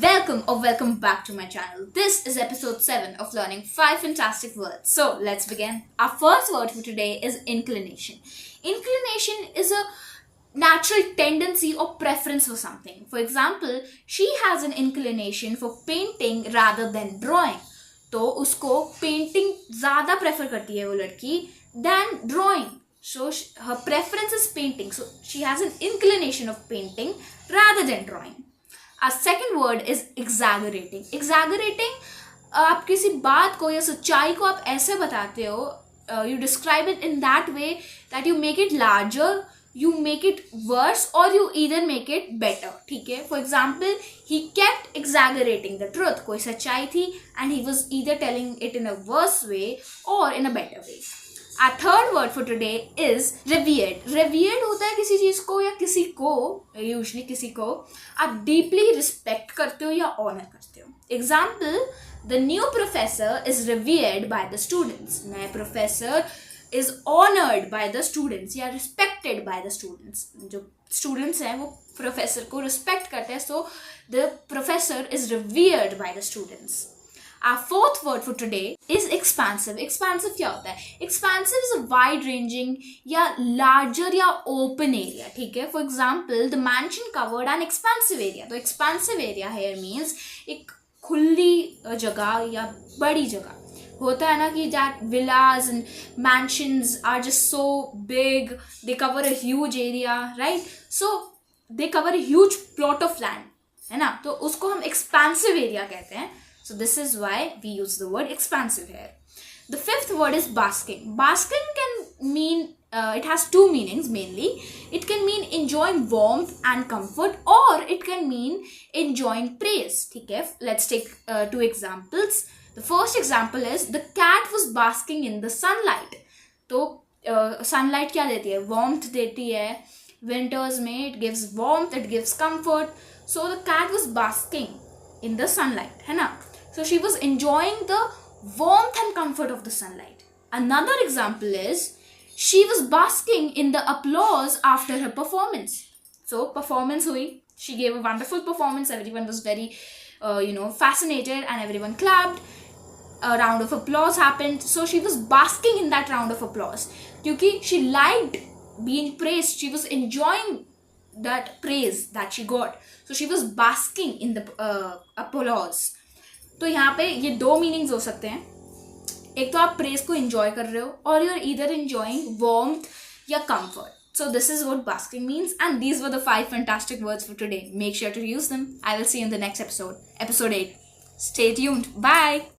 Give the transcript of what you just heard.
Welcome or welcome back to my channel. This is episode 7 of learning 5 fantastic words. So let's begin. Our first word for today is inclination. Inclination is a natural tendency or preference for something. For example, she has an inclination for painting rather than drawing. तो उसको painting ज़्यादा prefer करती है वो लड़की than drawing. So her preference is painting. So she has an inclination of painting rather than drawing. Our second word is exaggerating. Exaggerating आप किसी बात को या सच्चाई को आप ऐसे बताते हो, you describe it in that way that you make it larger, you make it worse or you either make it better. ठीक है? For example, he kept exaggerating the truth. कोई सच्चाई थी and he was either telling it in a worse way or in a better way. Our third word for today is revered. Revered होता है किसी चीज़ को या किसी को, usually किसी को आप deeply respect करते हो या honor करते हो. Example, the new professor is revered by the students. नए professor is honored by the students या respected by the students. जो students हैं वो professor को respect करते हैं, so the professor is revered by the students. Our fourth word for today is expansive. Expansive क्या होता है? Expansive is a wide ranging या larger या open area. ठीक है? For example, the mansion covered an expansive area. तो expansive area here means एक खुली जगह या बड़ी जगह. होता है ना कि that villas and mansions are just so big, they cover a huge area, right? So they cover a huge plot of land, है ना? तो उसको हम expansive area कहते हैं. So this is why we use the word expansive here. The fifth word is basking. Basking can mean, it has two meanings mainly. It can mean enjoying warmth and comfort, or it can mean enjoying praise. Okay? Let's take two examples. The first example is the cat was basking in the sunlight. तो sunlight क्या देती है? Warmth देती है. Winters में it gives warmth, it gives comfort. So the cat was basking in the sunlight, है ना? So she was enjoying the warmth and comfort of the sunlight. Another example is she was basking in the applause after her performance. So performance hui, she gave a wonderful performance. Everyone was very, fascinated and everyone clapped. A round of applause happened. So she was basking in that round of applause. Because she liked being praised. She was enjoying that praise that she got. So she was basking in the applause. तो यहाँ पे ये दो meanings हो सकते हैं. एक तो आप प्रेज को एंजॉय कर रहे हो और you are either enjoying warmth या comfort. So this is what basking means, and these were the 5 fantastic words for today. Make sure to use them. I will see you in the next episode, episode 8. Stay tuned. Bye.